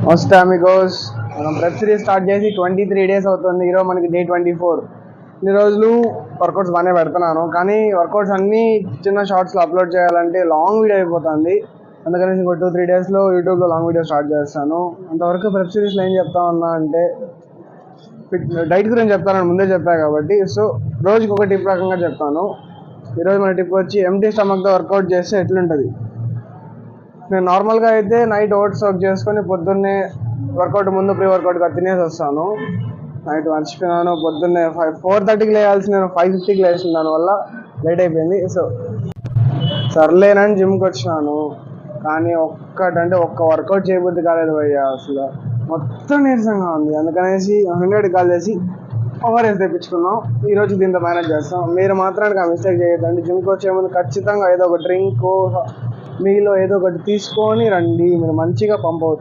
First Amigos మనం web series start చేసి 23 days అవుతుంది. ఈరోజు మనకి డే 24. ఇన్ని రోజులు వర్కౌట్స్ బాగానే పెడుతున్నాను, కానీ వర్కౌట్స్ అన్నీ చిన్న షార్ట్స్లో అప్లోడ్ చేయాలంటే లాంగ్ వీడియో అయిపోతుంది. అందుకని ఇంకో 2-3 daysలో యూట్యూబ్లో లాంగ్ వీడియో స్టార్ట్ చేస్తాను. అంతవరకు వెబ్ సిరీస్లో ఏం చెప్తా ఉన్నా అంటే డైట్ గురించి చెప్తానని ముందే చెప్పాను కాబట్టి, సో రోజుకి ఒక టిప్ రకంగా చెప్తాను. ఈరోజు మన టిప్ వచ్చి ఎంటీ స్టమక్తో వర్కౌట్ చేస్తే ఎట్లుంటుంది. నేను నార్మల్గా అయితే నైట్ ఓట్స్ సోక్ చేసుకొని పొద్దున్నే వర్కౌట్ ముందు ప్రీ వర్కౌట్గా తినేసి వస్తాను. నైట్ మర్చిపోయినాను, పొద్దున్నే 4:30కి లేయాల్సి నేను 5:50కి లేచిన, దానివల్ల లేట్ అయిపోయింది. సో సర్లేనని జిమ్కి వచ్చినాను, కానీ ఒక్క వర్కౌట్ చేయబుద్ధి కాలేదు భయ్యా. అసలు మొత్తం నీరసంగా ఉంది. అందుకనేసి 100కి కాల్ చేసి ఓఆర్ఎస్ తెప్పించుకున్నాం. ఈరోజు దీంతో మేనేజ్ చేస్తాం. మీరు మాత్రానికి ఆ మిస్టేక్ చేయొద్దండి. జిమ్కి వచ్చే ముందు ఖచ్చితంగా ఏదో ఒక డ్రింక్ మీలో ఏదో ఒకటి తీసుకొని రండి, మీరు మంచిగా పంప్ అవుతుంది.